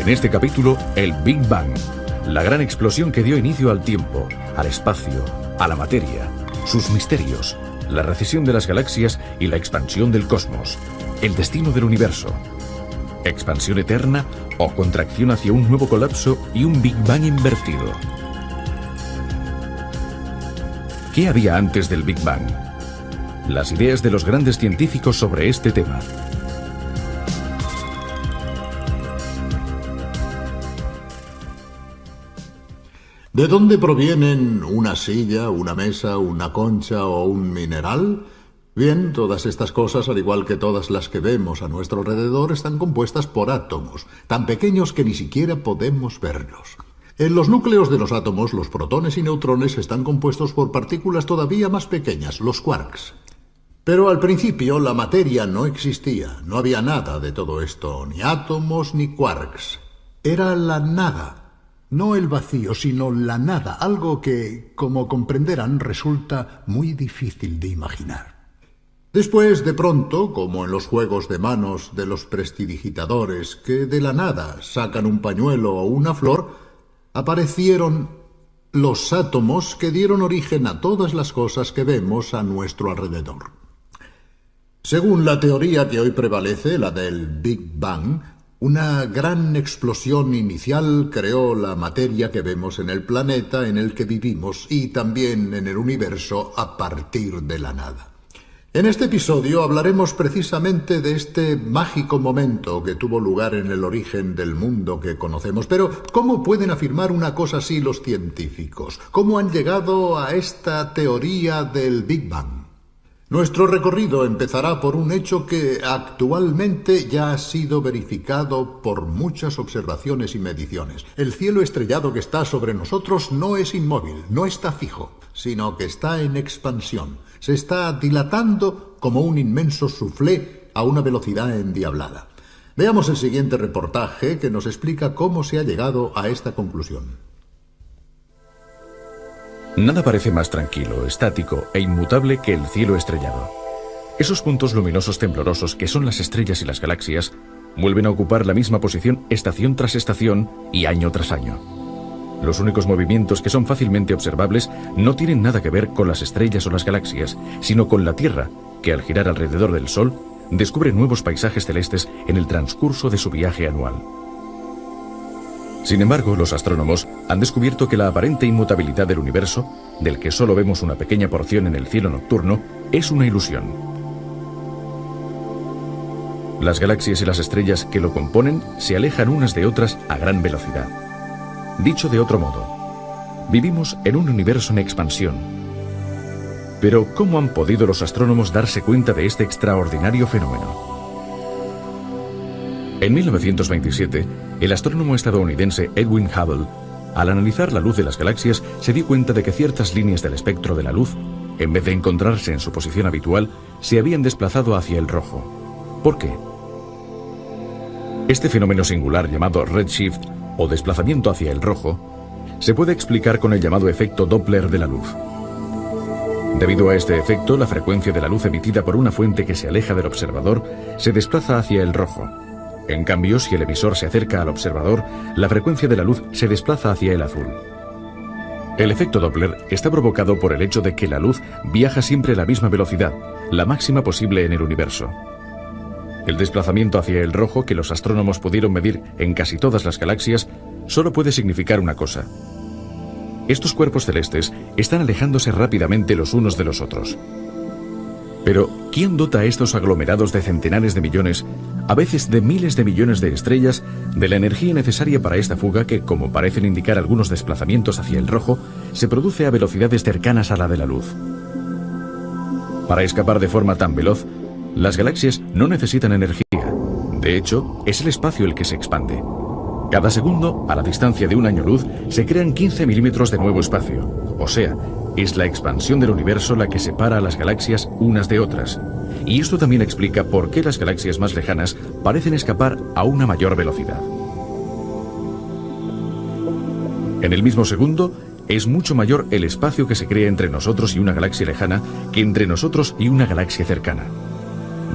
En este capítulo, el Big Bang, la gran explosión que dio inicio al tiempo, al espacio, a la materia, sus misterios, la recesión de las galaxias y la expansión del cosmos, el destino del universo, expansión eterna o contracción hacia un nuevo colapso y un Big Bang invertido. ¿Qué había antes del Big Bang? Las ideas de los grandes científicos sobre este tema. ¿De dónde provienen una silla, una mesa, una concha o un mineral? Bien, todas estas cosas, al igual que todas las que vemos a nuestro alrededor, están compuestas por átomos, tan pequeños que ni siquiera podemos verlos. En los núcleos de los átomos, los protones y neutrones están compuestos por partículas todavía más pequeñas, los quarks. Pero al principio la materia no existía, no había nada de todo esto, ni átomos ni quarks. Era la nada. No el vacío, sino la nada, algo que, como comprenderán, resulta muy difícil de imaginar. Después, de pronto, como en los juegos de manos de los prestidigitadores, que de la nada sacan un pañuelo o una flor, aparecieron los átomos que dieron origen a todas las cosas que vemos a nuestro alrededor. Según la teoría que hoy prevalece, la del Big Bang, una gran explosión inicial creó la materia que vemos en el planeta en el que vivimos y también en el universo a partir de la nada. En este episodio hablaremos precisamente de este mágico momento que tuvo lugar en el origen del mundo que conocemos. Pero, ¿cómo pueden afirmar una cosa así los científicos? ¿Cómo han llegado a esta teoría del Big Bang? Nuestro recorrido empezará por un hecho que actualmente ya ha sido verificado por muchas observaciones y mediciones. El cielo estrellado que está sobre nosotros no es inmóvil, no está fijo, sino que está en expansión. Se está dilatando como un inmenso soufflé a una velocidad endiablada. Veamos el siguiente reportaje que nos explica cómo se ha llegado a esta conclusión. Nada parece más tranquilo, estático e inmutable que el cielo estrellado. Esos puntos luminosos temblorosos que son las estrellas y las galaxias vuelven a ocupar la misma posición estación tras estación y año tras año. Los únicos movimientos que son fácilmente observables no tienen nada que ver con las estrellas o las galaxias, sino con la Tierra, que al girar alrededor del Sol descubre nuevos paisajes celestes en el transcurso de su viaje anual. Sin embargo, los astrónomos han descubierto que la aparente inmutabilidad del universo, del que solo vemos una pequeña porción en el cielo nocturno, es una ilusión. Las galaxias y las estrellas que lo componen se alejan unas de otras a gran velocidad. Dicho de otro modo, vivimos en un universo en expansión. Pero, ¿cómo han podido los astrónomos darse cuenta de este extraordinario fenómeno? En 1927, el astrónomo estadounidense Edwin Hubble, al analizar la luz de las galaxias, se dio cuenta de que ciertas líneas del espectro de la luz, en vez de encontrarse en su posición habitual, se habían desplazado hacia el rojo. ¿Por qué? Este fenómeno singular llamado redshift, o desplazamiento hacia el rojo, se puede explicar con el llamado efecto Doppler de la luz. Debido a este efecto, la frecuencia de la luz emitida por una fuente que se aleja del observador se desplaza hacia el rojo. En cambio, si el emisor se acerca al observador, la frecuencia de la luz se desplaza hacia el azul. El efecto Doppler está provocado por el hecho de que la luz viaja siempre a la misma velocidad, la máxima posible en el universo. El desplazamiento hacia el rojo que los astrónomos pudieron medir en casi todas las galaxias solo puede significar una cosa. Estos cuerpos celestes están alejándose rápidamente los unos de los otros. Pero, ¿quién dota a estos aglomerados de centenares de millones, a veces de miles de millones de estrellas, de la energía necesaria para esta fuga que, como parecen indicar algunos desplazamientos hacia el rojo, se produce a velocidades cercanas a la de la luz? Para escapar de forma tan veloz, las galaxias no necesitan energía. De hecho, es el espacio el que se expande. Cada segundo, a la distancia de un año luz, se crean 15 milímetros de nuevo espacio. O sea, es la expansión del universo la que separa a las galaxias unas de otras. Y esto también explica por qué las galaxias más lejanas parecen escapar a una mayor velocidad. En el mismo segundo, es mucho mayor el espacio que se crea entre nosotros y una galaxia lejana que entre nosotros y una galaxia cercana.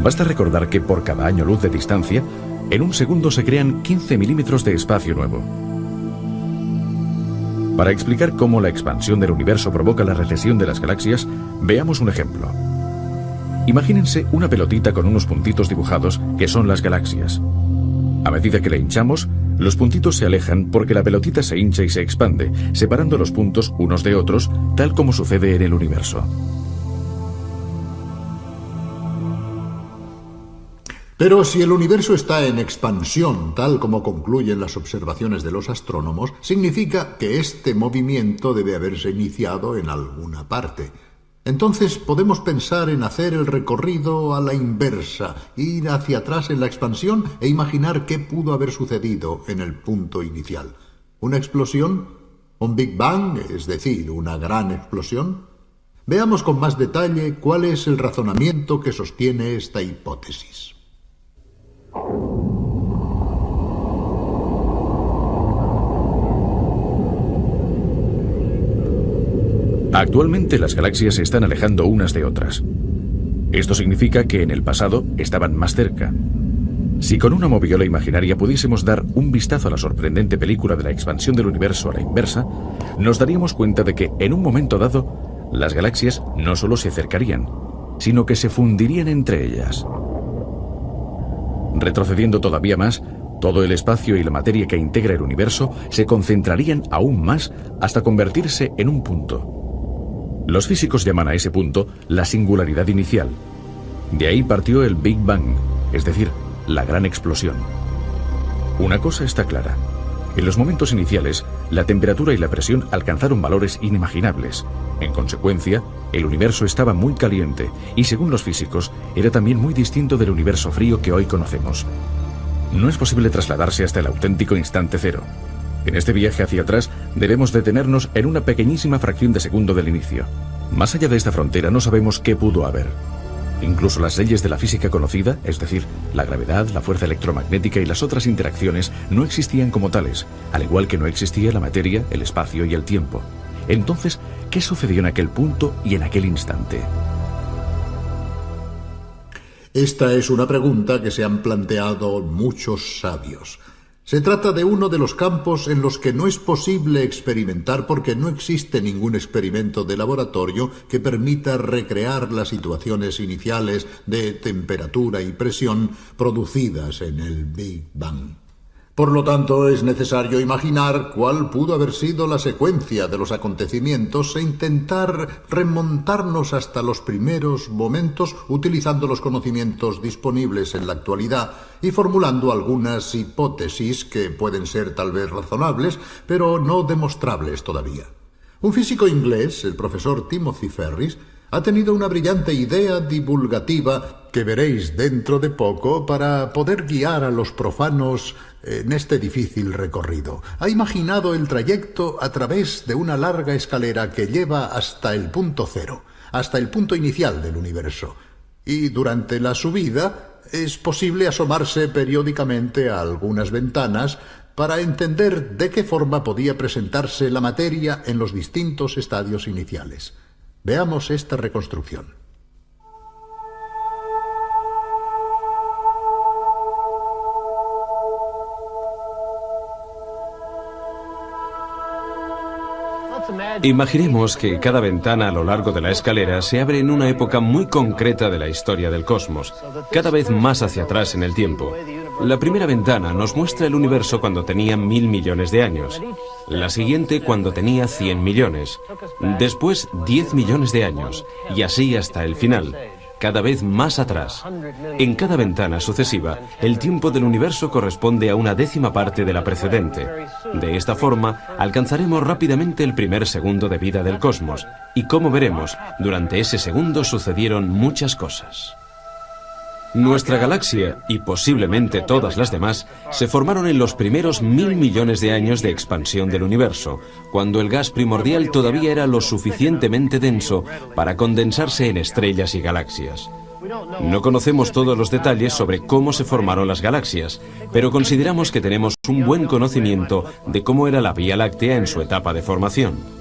Basta recordar que por cada año luz de distancia, En un segundo se crean 15 milímetros de espacio nuevo. Para explicar cómo la expansión del universo provoca la recesión de las galaxias, veamos un ejemplo. Imagínense una pelotita con unos puntitos dibujados que son las galaxias. A medida que la hinchamos, los puntitos se alejan porque la pelotita se hincha y se expande, separando los puntos unos de otros, tal como sucede en el universo. Pero si el universo está en expansión, tal como concluyen las observaciones de los astrónomos, significa que este movimiento debe haberse iniciado en alguna parte. Entonces podemos pensar en hacer el recorrido a la inversa, ir hacia atrás en la expansión e imaginar qué pudo haber sucedido en el punto inicial. ¿Una explosión? ¿Un Big Bang, es decir, una gran explosión? Veamos con más detalle cuál es el razonamiento que sostiene esta hipótesis. Actualmente las galaxias se están alejando unas de otras. Esto significa que en el pasado estaban más cerca. Si con una moviola imaginaria pudiésemos dar un vistazo a la sorprendente película de la expansión del universo a la inversa, nos daríamos cuenta de que en un momento dado, las galaxias no solo se acercarían, sino que se fundirían entre ellas. Retrocediendo todavía más, todo el espacio y la materia que integra el universo se concentrarían aún más hasta convertirse en un punto. Los físicos llaman a ese punto la singularidad inicial. De ahí partió el Big Bang, es decir, la gran explosión. Una cosa está clara. En los momentos iniciales, la temperatura y la presión alcanzaron valores inimaginables. En consecuencia, el universo estaba muy caliente y, según los físicos, era también muy distinto del universo frío que hoy conocemos. No es posible trasladarse hasta el auténtico instante cero. En este viaje hacia atrás debemos detenernos en una pequeñísima fracción de segundo del inicio. Más allá de esta frontera no sabemos qué pudo haber. Incluso las leyes de la física conocida, es decir, la gravedad, la fuerza electromagnética y las otras interacciones, no existían como tales, al igual que no existía la materia, el espacio y el tiempo. Entonces, ¿qué sucedió en aquel punto y en aquel instante? Esta es una pregunta que se han planteado muchos sabios. Se trata de uno de los campos en los que no es posible experimentar porque no existe ningún experimento de laboratorio que permita recrear las situaciones iniciales de temperatura y presión producidas en el Big Bang. Por lo tanto, es necesario imaginar cuál pudo haber sido la secuencia de los acontecimientos e intentar remontarnos hasta los primeros momentos utilizando los conocimientos disponibles en la actualidad y formulando algunas hipótesis que pueden ser tal vez razonables, pero no demostrables todavía. Un físico inglés, el profesor Timothy Ferris, ha tenido una brillante idea divulgativa que veréis dentro de poco para poder guiar a los profanos en este difícil recorrido. Ha imaginado el trayecto a través de una larga escalera que lleva hasta el punto cero, hasta el punto inicial del universo. Y durante la subida es posible asomarse periódicamente a algunas ventanas para entender de qué forma podía presentarse la materia en los distintos estadios iniciales. Veamos esta reconstrucción. Imaginemos que cada ventana a lo largo de la escalera se abre en una época muy concreta de la historia del cosmos, cada vez más hacia atrás en el tiempo. La primera ventana nos muestra el universo cuando tenía 1000 millones de años, la siguiente cuando tenía 100 millones, después 10 millones de años, y así hasta el final, cada vez más atrás. En cada ventana sucesiva, el tiempo del universo corresponde a una décima parte de la precedente. De esta forma, alcanzaremos rápidamente el primer segundo de vida del cosmos, y como veremos, durante ese segundo sucedieron muchas cosas. Nuestra galaxia, y posiblemente todas las demás, se formaron en los primeros 1000 millones de años de expansión del universo, cuando el gas primordial todavía era lo suficientemente denso para condensarse en estrellas y galaxias. No conocemos todos los detalles sobre cómo se formaron las galaxias, pero consideramos que tenemos un buen conocimiento de cómo era la Vía Láctea en su etapa de formación.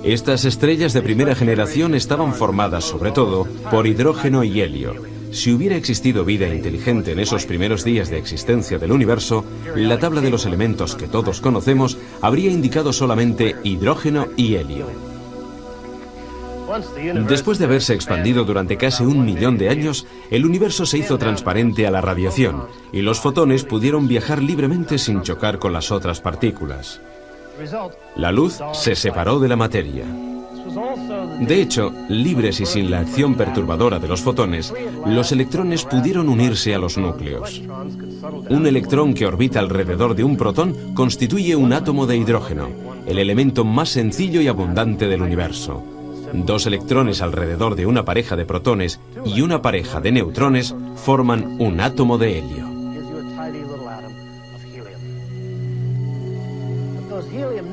Estas estrellas de primera generación estaban formadas sobre todo por hidrógeno y helio. Si hubiera existido vida inteligente en esos primeros días de existencia del universo, la tabla de los elementos que todos conocemos habría indicado solamente hidrógeno y helio. Después de haberse expandido durante casi 1 millón de años, el universo se hizo transparente a la radiación y los fotones pudieron viajar libremente sin chocar con las otras partículas. La luz se separó de la materia. De hecho, libres y sin la acción perturbadora de los fotones, los electrones pudieron unirse a los núcleos. Un electrón que orbita alrededor de un protón constituye un átomo de hidrógeno, el elemento más sencillo y abundante del universo. 2 electrones alrededor de una pareja de protones y una pareja de neutrones forman un átomo de helio.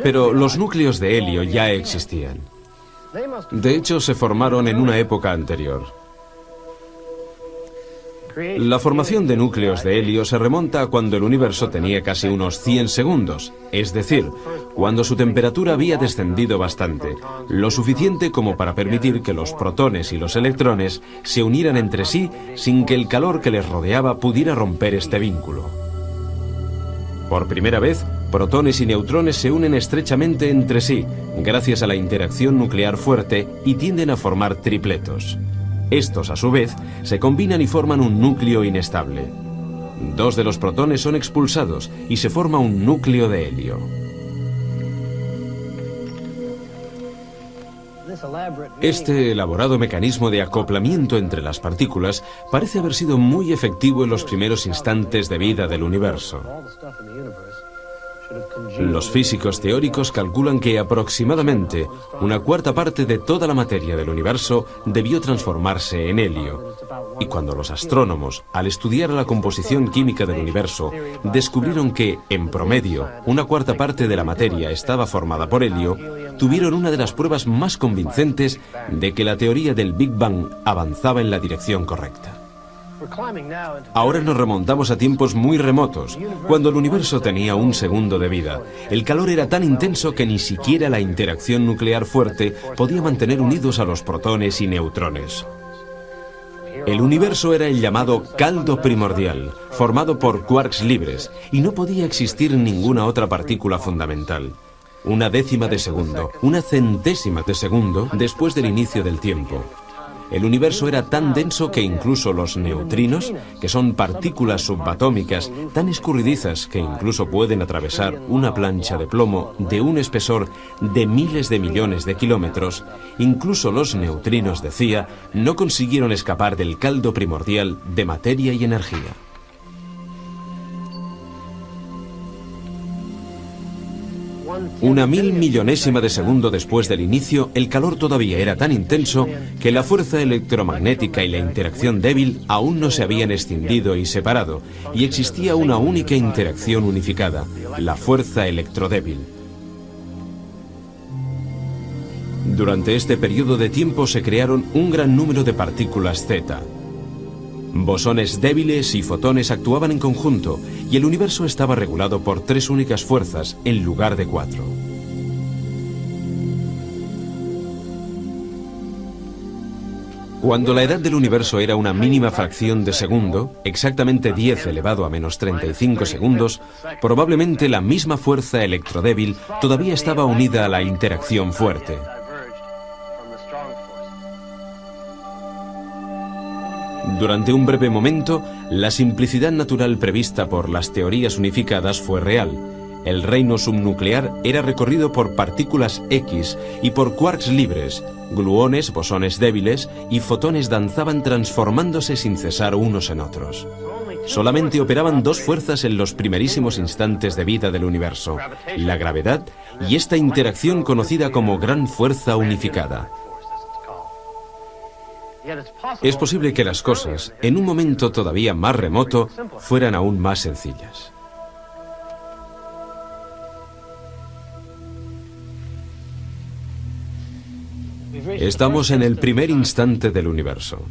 Pero los núcleos de helio ya existían. De hecho, se formaron en una época anterior. La formación de núcleos de helio se remonta a cuando el universo tenía casi unos 100 segundos, es decir, cuando su temperatura había descendido bastante, lo suficiente como para permitir que los protones y los electrones se unieran entre sí sin que el calor que les rodeaba pudiera romper este vínculo. Por primera vez, protones y neutrones se unen estrechamente entre sí, gracias a la interacción nuclear fuerte, y tienden a formar tripletos. Estos, a su vez, se combinan y forman un núcleo inestable. 2 de los protones son expulsados y se forma un núcleo de helio. Este elaborado mecanismo de acoplamiento entre las partículas parece haber sido muy efectivo en los primeros instantes de vida del universo. Los físicos teóricos calculan que aproximadamente 1/4 parte de toda la materia del universo debió transformarse en helio. Y cuando los astrónomos, al estudiar la composición química del universo, descubrieron que, en promedio, 1/4 parte de la materia estaba formada por helio, tuvieron una de las pruebas más convincentes de que la teoría del Big Bang avanzaba en la dirección correcta. Ahora nos remontamos a tiempos muy remotos, cuando el universo tenía 1 segundo de vida. El calor era tan intenso que ni siquiera la interacción nuclear fuerte podía mantener unidos a los protones y neutrones. El universo era el llamado caldo primordial, formado por quarks libres, y no podía existir ninguna otra partícula fundamental. 1/10 de segundo, 1/100ésima de segundo después del inicio del tiempo. El universo era tan denso que incluso los neutrinos, que son partículas subatómicas tan escurridizas que incluso pueden atravesar una plancha de plomo de un espesor de miles de millones de kilómetros, incluso los neutrinos, decía, no consiguieron escapar del caldo primordial de materia y energía. 1.000 millonésima de segundo después del inicio, el calor todavía era tan intenso que la fuerza electromagnética y la interacción débil aún no se habían escindido y separado, y existía una única interacción unificada, la fuerza electrodébil. Durante este periodo de tiempo se crearon un gran número de partículas Z. Bosones débiles y fotones actuaban en conjunto, y el universo estaba regulado por 3 únicas fuerzas en lugar de 4. Cuando la edad del universo era una mínima fracción de segundo, exactamente 10 elevado a menos 35 segundos, probablemente la misma fuerza electrodébil todavía estaba unida a la interacción fuerte. Durante un breve momento, la simplicidad natural prevista por las teorías unificadas fue real. El reino subnuclear era recorrido por partículas X y por quarks libres, gluones, bosones débiles y fotones danzaban transformándose sin cesar unos en otros. Solamente operaban 2 fuerzas en los primerísimos instantes de vida del universo, la gravedad y esta interacción conocida como gran fuerza unificada. Es posible que las cosas, en un momento todavía más remoto, fueran aún más sencillas. Estamos en el primer instante del universo.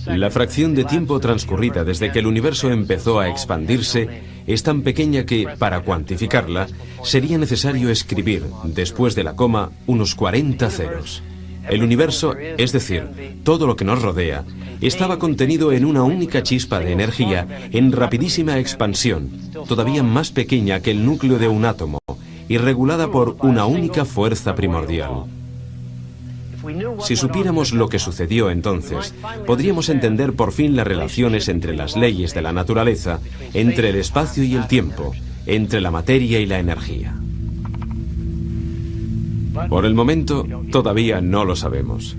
La fracción de tiempo transcurrida desde que el universo empezó a expandirse es tan pequeña que, para cuantificarla, sería necesario escribir, después de la coma, unos 40 ceros. El universo, es decir, todo lo que nos rodea, estaba contenido en una única chispa de energía en rapidísima expansión, todavía más pequeña que el núcleo de un átomo, y regulada por una única fuerza primordial. Si supiéramos lo que sucedió entonces, podríamos entender por fin las relaciones entre las leyes de la naturaleza, entre el espacio y el tiempo, entre la materia y la energía. Por el momento, todavía no lo sabemos.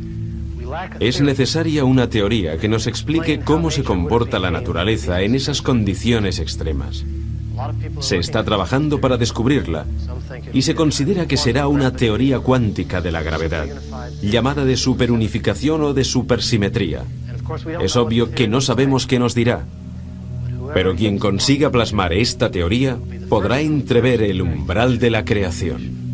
Es necesaria una teoría que nos explique cómo se comporta la naturaleza en esas condiciones extremas. Se está trabajando para descubrirla y se considera que será una teoría cuántica de la gravedad, llamada de superunificación o de supersimetría. Es obvio que no sabemos qué nos dirá, pero quien consiga plasmar esta teoría podrá entrever el umbral de la creación.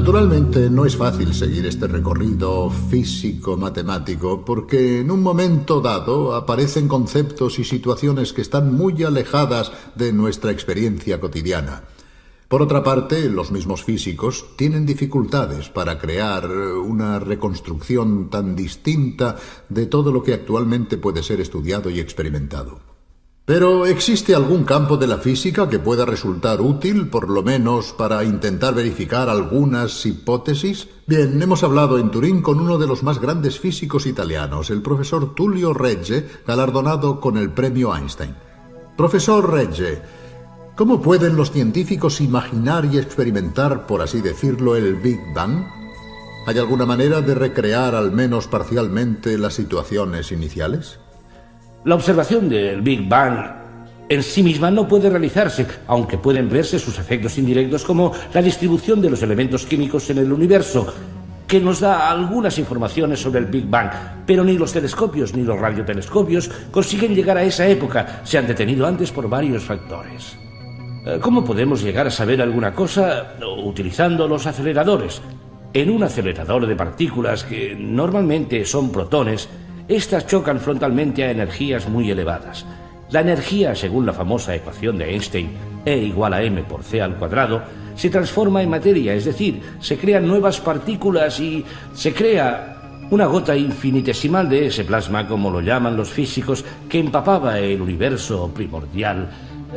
Naturalmente no es fácil seguir este recorrido físico-matemático porque en un momento dado aparecen conceptos y situaciones que están muy alejadas de nuestra experiencia cotidiana. Por otra parte, los mismos físicos tienen dificultades para crear una reconstrucción tan distinta de todo lo que actualmente puede ser estudiado y experimentado. Pero ¿existe algún campo de la física que pueda resultar útil, por lo menos para intentar verificar algunas hipótesis? Bien, hemos hablado en Turín con uno de los más grandes físicos italianos, el profesor Tullio Regge, galardonado con el premio Einstein. Profesor Regge, ¿cómo pueden los científicos imaginar y experimentar, por así decirlo, el Big Bang? ¿Hay alguna manera de recrear al menos parcialmente las situaciones iniciales? La observación del Big Bang en sí misma no puede realizarse, aunque pueden verse sus efectos indirectos como la distribución de los elementos químicos en el universo, que nos da algunas informaciones sobre el Big Bang, pero ni los telescopios ni los radiotelescopios consiguen llegar a esa época, se han detenido antes por varios factores. ¿Cómo podemos llegar a saber alguna cosa utilizando los aceleradores? En un acelerador de partículas, que normalmente son protones, estas chocan frontalmente a energías muy elevadas. La energía, según la famosa ecuación de Einstein, E igual a m por c al cuadrado, se transforma en materia, es decir, se crean nuevas partículas y se crea una gota infinitesimal de ese plasma, como lo llaman los físicos, que empapaba el universo primordial.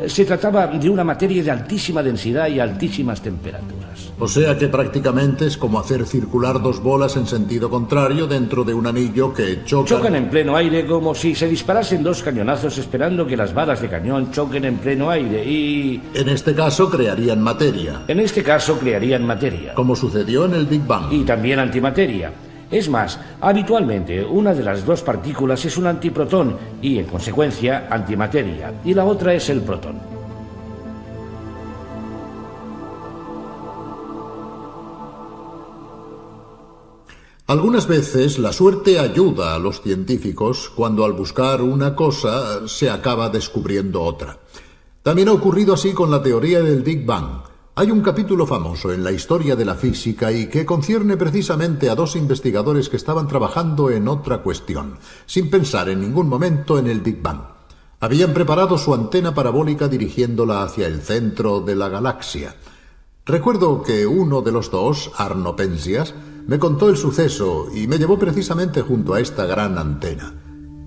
Se trataba de una materia de altísima densidad y altísimas temperaturas. O sea que prácticamente es como hacer circular dos bolas en sentido contrario dentro de un anillo que chocan en pleno aire, como si se disparasen dos cañonazos esperando que las balas de cañón choquen en pleno aire y... En este caso crearían materia. En este caso crearían materia. Como sucedió en el Big Bang. Y también antimateria. Es más, habitualmente una de las dos partículas es un antiprotón y, en consecuencia, antimateria, y la otra es el protón. Algunas veces la suerte ayuda a los científicos cuando al buscar una cosa se acaba descubriendo otra. También ha ocurrido así con la teoría del Big Bang. Hay un capítulo famoso en la historia de la física y que concierne precisamente a dos investigadores que estaban trabajando en otra cuestión, sin pensar en ningún momento en el Big Bang. Habían preparado su antena parabólica dirigiéndola hacia el centro de la galaxia. Recuerdo que uno de los dos, Arno Penzias, me contó el suceso y me llevó precisamente junto a esta gran antena.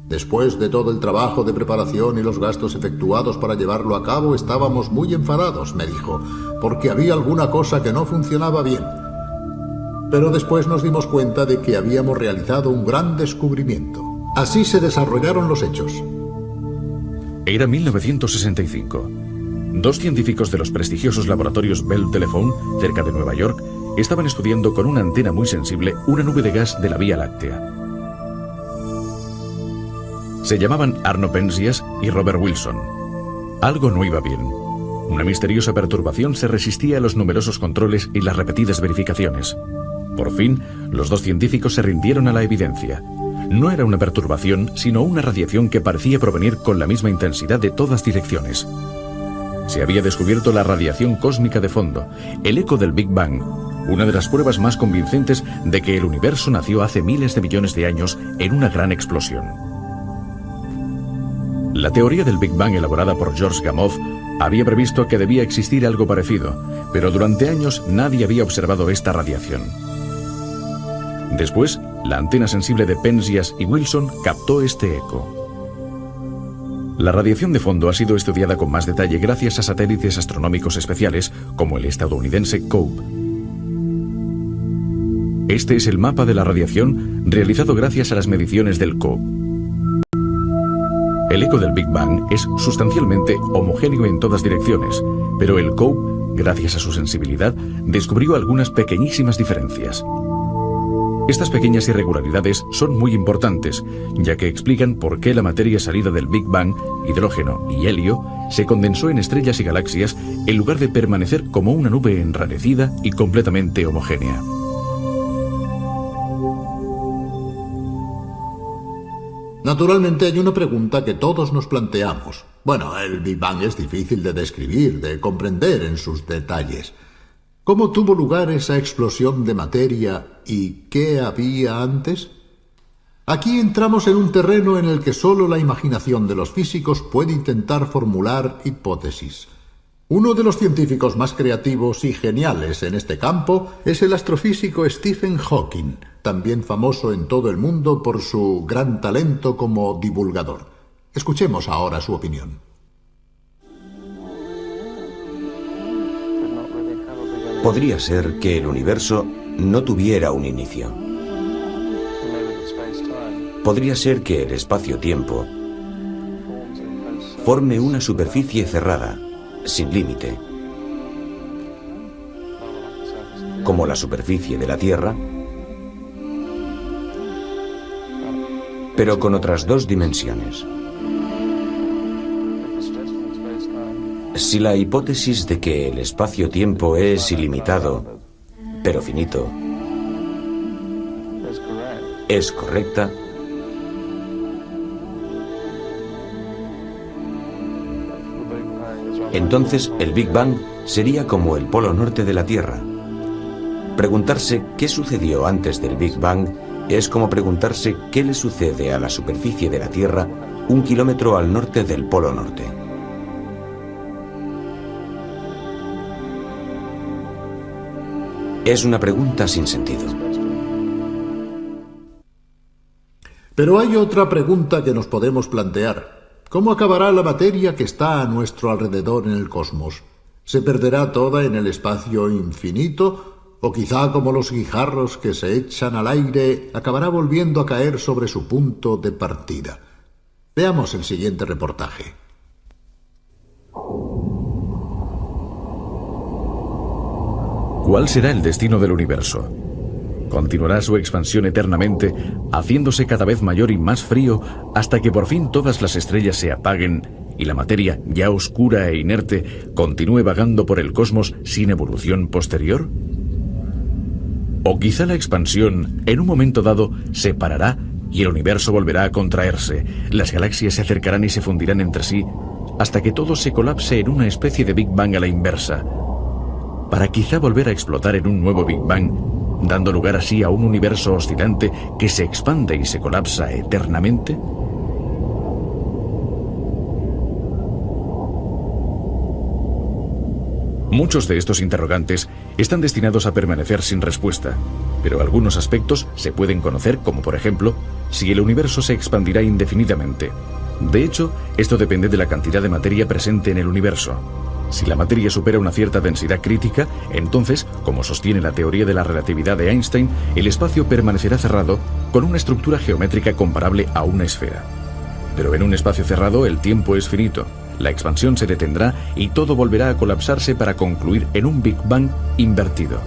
Después de todo el trabajo de preparación y los gastos efectuados para llevarlo a cabo, estábamos muy enfadados, me dijo, porque había alguna cosa que no funcionaba bien. Pero después nos dimos cuenta de que habíamos realizado un gran descubrimiento. Así se desarrollaron los hechos. Era 1965. Dos científicos de los prestigiosos laboratorios Bell Telephone, cerca de Nueva York, estaban estudiando con una antena muy sensible una nube de gas de la Vía Láctea. Se llamaban Arno Penzias y Robert Wilson. Algo no iba bien. Una misteriosa perturbación se resistía a los numerosos controles y las repetidas verificaciones. Por fin, los dos científicos se rindieron a la evidencia. No era una perturbación, sino una radiación que parecía provenir con la misma intensidad de todas direcciones. Se había descubierto la radiación cósmica de fondo, el eco del Big Bang, una de las pruebas más convincentes de que el universo nació hace miles de millones de años en una gran explosión. La teoría del Big Bang elaborada por George Gamow había previsto que debía existir algo parecido, pero durante años nadie había observado esta radiación. Después, la antena sensible de Penzias y Wilson captó este eco. La radiación de fondo ha sido estudiada con más detalle gracias a satélites astronómicos especiales como el estadounidense COPE. Este es el mapa de la radiación realizado gracias a las mediciones del COPE. El eco del Big Bang es sustancialmente homogéneo en todas direcciones, pero el COPE, gracias a su sensibilidad, descubrió algunas pequeñísimas diferencias. Estas pequeñas irregularidades son muy importantes, ya que explican por qué la materia salida del Big Bang, hidrógeno y helio, se condensó en estrellas y galaxias en lugar de permanecer como una nube enranecida y completamente homogénea. Naturalmente hay una pregunta que todos nos planteamos. Bueno, el Big Bang es difícil de describir, de comprender en sus detalles. ¿Cómo tuvo lugar esa explosión de materia y qué había antes? Aquí entramos en un terreno en el que solo la imaginación de los físicos puede intentar formular hipótesis. Uno de los científicos más creativos y geniales en este campo es el astrofísico Stephen Hawking, también famoso en todo el mundo por su gran talento como divulgador. Escuchemos ahora su opinión. Podría ser que el universo no tuviera un inicio. Podría ser que el espacio-tiempo forme una superficie cerrada, sin límite, como la superficie de la Tierra, pero con otras dos dimensiones. Si la hipótesis de que el espacio-tiempo es ilimitado, pero finito, es correcta, entonces el Big Bang sería como el polo norte de la Tierra. Preguntarse qué sucedió antes del Big Bang es como preguntarse qué le sucede a la superficie de la Tierra 1 kilómetro al norte del polo norte. Es una pregunta sin sentido. Pero hay otra pregunta que nos podemos plantear. ¿Cómo acabará la materia que está a nuestro alrededor en el cosmos? ¿Se perderá toda en el espacio infinito? ¿O quizá, como los guijarros que se echan al aire, acabará volviendo a caer sobre su punto de partida? Veamos el siguiente reportaje. ¿Cuál será el destino del universo? ¿Continuará su expansión eternamente, haciéndose cada vez mayor y más frío, hasta que por fin todas las estrellas se apaguen y la materia, ya oscura e inerte, continúe vagando por el cosmos sin evolución posterior? ¿O quizá la expansión, en un momento dado, se parará y el universo volverá a contraerse, las galaxias se acercarán y se fundirán entre sí, hasta que todo se colapse en una especie de Big Bang a la inversa, para quizá volver a explotar en un nuevo Big Bang, dando lugar así a un universo oscilante que se expande y se colapsa eternamente? Muchos de estos interrogantes están destinados a permanecer sin respuesta, pero algunos aspectos se pueden conocer, como por ejemplo, si el universo se expandirá indefinidamente. De hecho, esto depende de la cantidad de materia presente en el universo. Si la materia supera una cierta densidad crítica, entonces, como sostiene la teoría de la relatividad de Einstein, el espacio permanecerá cerrado con una estructura geométrica comparable a una esfera. Pero en un espacio cerrado el tiempo es finito, la expansión se detendrá y todo volverá a colapsarse para concluir en un Big Bang invertido.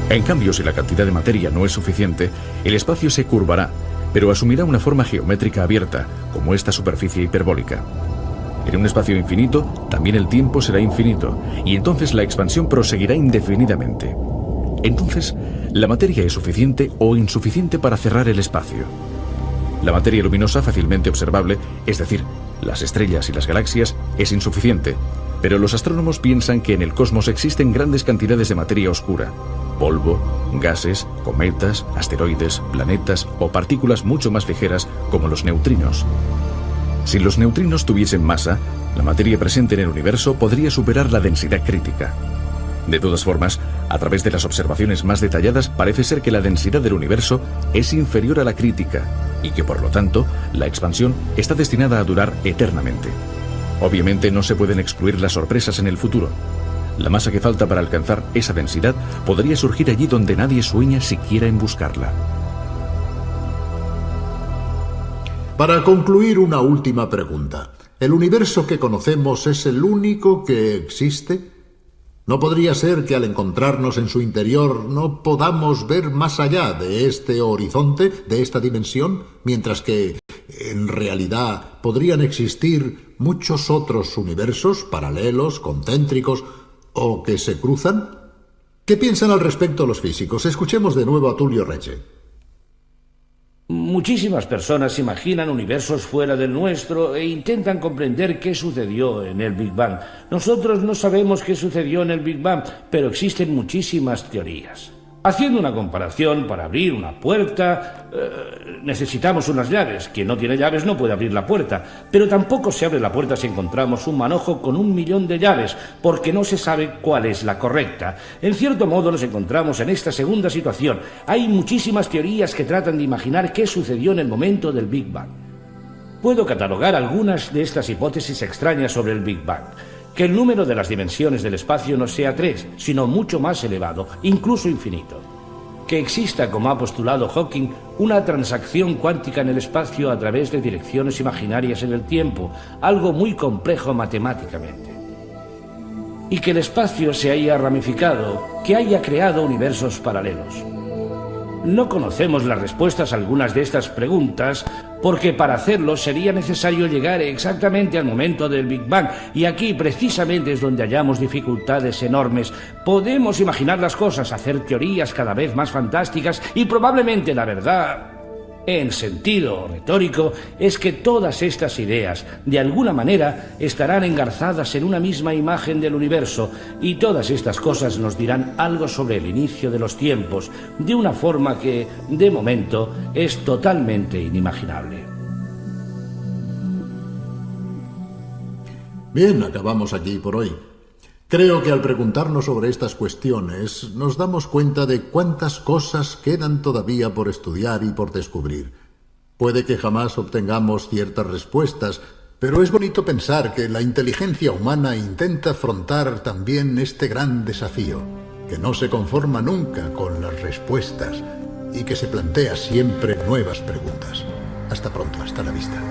En cambio, si la cantidad de materia no es suficiente, el espacio se curvará, pero asumirá una forma geométrica abierta, como esta superficie hiperbólica. En un espacio infinito, también el tiempo será infinito, y entonces la expansión proseguirá indefinidamente. Entonces, la materia es suficiente o insuficiente para cerrar el espacio. La materia luminosa fácilmente observable, es decir, las estrellas y las galaxias, es insuficiente, pero los astrónomos piensan que en el cosmos existen grandes cantidades de materia oscura. polvo, gases, cometas, asteroides, planetas o partículas mucho más ligeras como los neutrinos. Si los neutrinos tuviesen masa, la materia presente en el universo podría superar la densidad crítica. De todas formas, a través de las observaciones más detalladas, parece ser que la densidad del universo es inferior a la crítica y que, por lo tanto, la expansión está destinada a durar eternamente. Obviamente no se pueden excluir las sorpresas en el futuro. La masa que falta para alcanzar esa densidad podría surgir allí donde nadie sueña siquiera en buscarla. Para concluir, una última pregunta. ¿El universo que conocemos es el único que existe? ¿No podría ser que al encontrarnos en su interior no podamos ver más allá de este horizonte, de esta dimensión, mientras que, en realidad, podrían existir muchos otros universos paralelos, concéntricos o que se cruzan? ¿Qué piensan al respecto los físicos? Escuchemos de nuevo a Tullio Regge. Muchísimas personas imaginan universos fuera del nuestro e intentan comprender qué sucedió en el Big Bang. Nosotros no sabemos qué sucedió en el Big Bang, pero existen muchísimas teorías. Haciendo una comparación, para abrir una puerta, necesitamos unas llaves. Quien no tiene llaves no puede abrir la puerta. Pero tampoco se abre la puerta si encontramos un manojo con 1.000.000 de llaves, porque no se sabe cuál es la correcta. En cierto modo nos encontramos en esta segunda situación. Hay muchísimas teorías que tratan de imaginar qué sucedió en el momento del Big Bang. Puedo catalogar algunas de estas hipótesis extrañas sobre el Big Bang. Que el número de las dimensiones del espacio no sea 3, sino mucho más elevado, incluso infinito. Que exista, como ha postulado Hawking, una transacción cuántica en el espacio a través de direcciones imaginarias en el tiempo, algo muy complejo matemáticamente. Y que el espacio se haya ramificado, que haya creado universos paralelos. No conocemos las respuestas a algunas de estas preguntas, porque para hacerlo sería necesario llegar exactamente al momento del Big Bang, y aquí precisamente es donde hallamos dificultades enormes. Podemos imaginar las cosas, hacer teorías cada vez más fantásticas, y probablemente la verdad, en sentido retórico, es que todas estas ideas, de alguna manera, estarán engarzadas en una misma imagen del universo, y todas estas cosas nos dirán algo sobre el inicio de los tiempos, de una forma que, de momento, es totalmente inimaginable. Bien, acabamos aquí por hoy. Creo que al preguntarnos sobre estas cuestiones nos damos cuenta de cuántas cosas quedan todavía por estudiar y por descubrir. Puede que jamás obtengamos ciertas respuestas, pero es bonito pensar que la inteligencia humana intenta afrontar también este gran desafío, que no se conforma nunca con las respuestas y que se plantea siempre nuevas preguntas. Hasta pronto, hasta la vista.